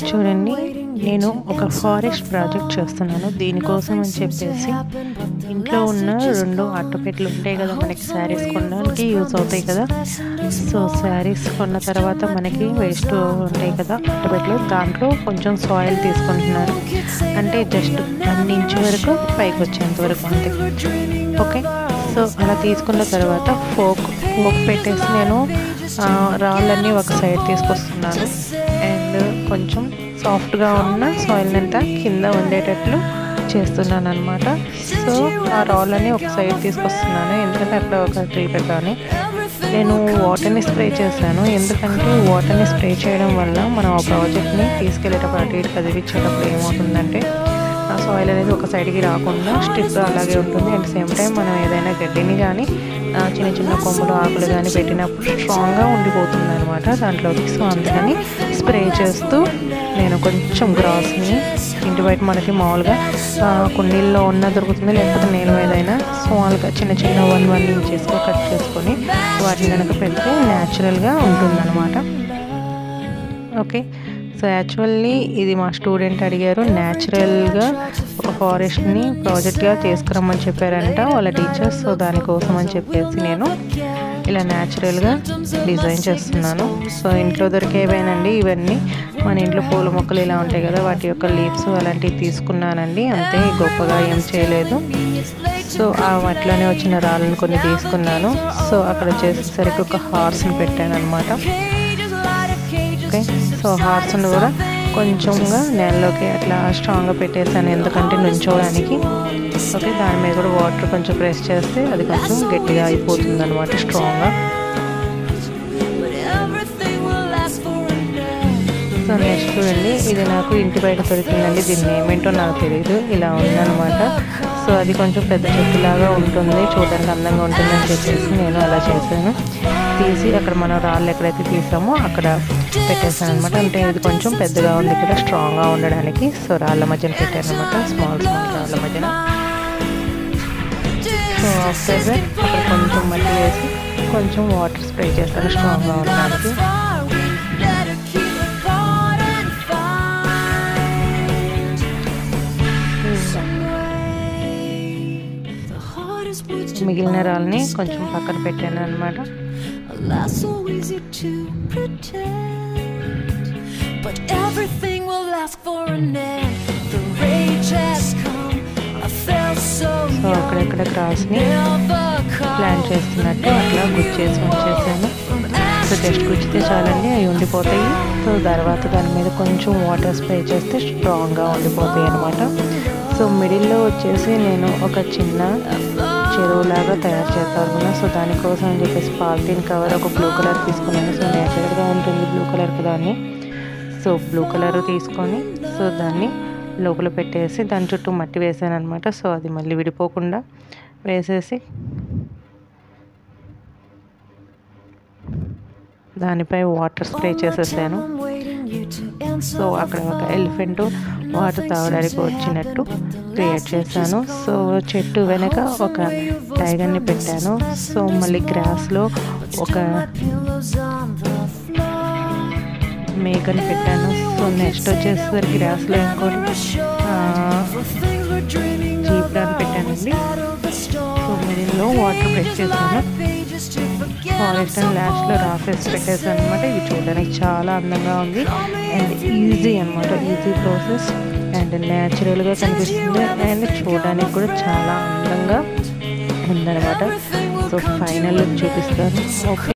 చూడండి, నేను ఒక ఫారెస్ట్ ప్రాజెక్ట్ చేస్తున్నాను. దీనికోసం అని చెప్పేసి ఇంట్లో ఉన్న 2 అట్టపెట్టెలు ఉంటాయి కదా, మనకి శారీస్ కొనడానికి యూజ్ అవుతాయి కదా. సో శారీస్ కొన్న తర్వాత మనకి వేస్ట్ ఉంటాయి కదా అట్టపెట్టెలు, దాంట్లో కొంచెం సాయిల్ తీసుకుంటున్నాను. అంటే జస్ట్ 1 ఇంచ్ వరకు పైకి వచ్చేంత వరకు అంతే. ఓకే, సో అలా తీసుకున్న తర్వాత ఫోక్ పెట్టేసి నేను రాళ్ళన్నీ ఒక సైడ్ తీసుకొస్తున్నాను. అండ్ కొంచెం సాఫ్ట్గా ఉన్న సాయిల్ అంతా కింద ఉండేటట్లు చేస్తున్నాను అనమాట. సో ఆ రాళ్ళని ఒక సైడ్ తీసుకొస్తున్నాను, ఎందుకంటే అక్కడ ఒక ట్రీ పెట్టాను. నేను వాటర్ని స్ప్రే చేశాను, ఎందుకంటే వాటర్ని స్ప్రే చేయడం వల్ల మనం ఆ ప్రాజెక్ట్ని తీసుకెళ్ళేటప్పుడు అటు ఇటు కదిలించేటప్పుడు ఏమవుతుందంటే ఆ సాయిల్ అనేది ఒక సైడ్కి రాకుండా స్ట్రిప్గా అలాగే ఉంటుంది. అట్ సేమ్ టైం మనం ఏదైనా గడ్డిని కానీ చిన్న చిన్న కొమ్మలు ఆకులు కానీ పెట్టినప్పుడు స్ట్రాంగ్గా ఉండిపోతుంది అనమాట దాంట్లోకి. సో అందుకని స్ప్రే చేస్తూ నేను కొంచెం గ్రాస్ని ఇంటి బయట మనకి మామూలుగా కుండీల్లో ఉన్న దొరుకుతుంది, లేకపోతే నేల ఏదైనా స్మాల్గా చిన్న చిన్న 1 ఇంచెస్గా కట్ చేసుకొని వాటిని కనుక పెడితే న్యాచురల్గా ఉంటుందన్నమాట. ఓకే, సో యాక్చువల్లీ ఇది మా స్టూడెంట్ అడిగారు, న్యాచురల్గా ఒక ఫారెస్ట్ని ప్రాజెక్ట్గా చేసుకురమ్మని చెప్పారంట వాళ్ళ టీచర్స్. సో దానికోసం అని చెప్పేసి నేను ఇలా న్యాచురల్గా డిజైన్ చేస్తున్నాను. సో ఇంట్లో దొరికేవేనండి ఇవన్నీ, మన ఇంట్లో పూల మొక్కలు ఇలా ఉంటాయి కదా, వాటి యొక్క లీవ్స్ అలాంటివి తీసుకున్నానండి, అంతే, గొప్పగా ఏం చేయలేదు. సో ఆ వాటిలోనే వచ్చిన రాళ్ళను కొన్ని తీసుకున్నాను. సో అక్కడ వచ్చేసరికి ఒక హార్స్ని పెట్టాను అనమాట. ఓకే, సో హార్స్ను కూడా కొంచెంగా నేలలోకి అట్లా స్ట్రాంగ్గా పెట్టేసాను, ఎందుకంటే నుంచోడానికి. ఓకే, దాని మీద కూడా వాటర్ కొంచెం ప్రెస్ చేస్తే అది కొంచెం గట్టిగా అయిపోతుంది అనమాట, స్ట్రాంగ్గా. సో నెక్స్ట్ చూడండి, ఇది నాకు ఇంటి బయట దొరికిందండి, దీన్ని ఏమేంటో నాకు తెలియదు, ఇలా ఉందన్నమాట. సో అది కొంచెం పెద్ద చెట్టులాగా ఉంటుంది, చూడడానికి అందంగా ఉంటుందని చెప్పేసి నేను అలా చేశాను. తీసి అక్కడ మనం రాళ్ళు ఎక్కడైతే తీసామో అక్కడ పెట్టేసాను అనమాట. అంటే ఇది కొంచెం పెద్దగా ఉంది ఇక్కడ స్ట్రాంగ్గా ఉండడానికి. సో రాళ్ళ మధ్యన పెట్టాను అనమాట, స్మాల్ రాళ్ళ మధ్యన. సో ఆఫ్టర్ దట్ అక్కడ కొంచెం మట్టి వేసి కొంచెం వాటర్ స్ప్రే చేస్తాను స్ట్రాంగ్గా ఉండడానికి. మిగిలిన రాళ్ళని కొంచెం పక్కన పెట్టాను అనమాట. సో అక్కడెక్కడ గ్రాస్ని ప్లాన్ చేస్తున్నట్టు అట్లా గుచ్చేసి ఉంచేసాను. సో జస్ట్ గుచ్చితే చాలండి, అవి ఉండిపోతాయి. సో తర్వాత దాని మీద కొంచెం వాటర్ స్ప్రే చేస్తే స్ట్రాంగ్గా ఉండిపోతాయి అనమాట. సో మిడిల్లో వచ్చేసి నేను ఒక చిన్న చెరువులాగా తయారు చేస్తాను. సో దానికోసం అని చెప్పేసి పాలిథిన్ కవర్ ఒక బ్లూ కలర్ తీసుకున్నాను. సో నేచురల్గా ఉంటుంది బ్లూ కలర్కి దాన్ని. సో బ్లూ కలర్ తీసుకొని సో దాన్ని లోపల పెట్టేసి దాని చుట్టూ మట్టి వేసాను అనమాట. సో అది మళ్ళీ విడిపోకుండా వేసేసి దానిపై వాటర్ స్ప్రే చేసేసాను. సో అక్కడ ఒక ఎలిఫెంట్ వాటర్ తాగడానికి వచ్చినట్టు క్రియేట్ చేశాను. సో చెట్టు వెనక ఒక టైగర్ని పెట్టాను. సో మళ్ళీ గ్రాస్లో ఒక మేకని పెట్టాను. సో నెక్స్ట్ వచ్చేసరికి గ్రాస్లో ఇంకోటి జీబ్రాని పెట్టానండి. సో మిడిల్లో వాటర్ ప్రెస్ చేశాను. ఫారెస్ట్ అండ్ లాస్ట్లో రాఫెస్ పెట్టేసాను అనమాట. ఇది చూడడానికి చాలా అందంగా ఉంది అండ్ ఈజీ అనమాట, ఈజీ ప్రాసెస్ అండ్ న్యాచురల్గా కనిపిస్తుంది అండ్ చూడడానికి కూడా చాలా అందంగా ఉందన్నమాట. సో ఫైనల్ చూపిస్తాను. ఓకే.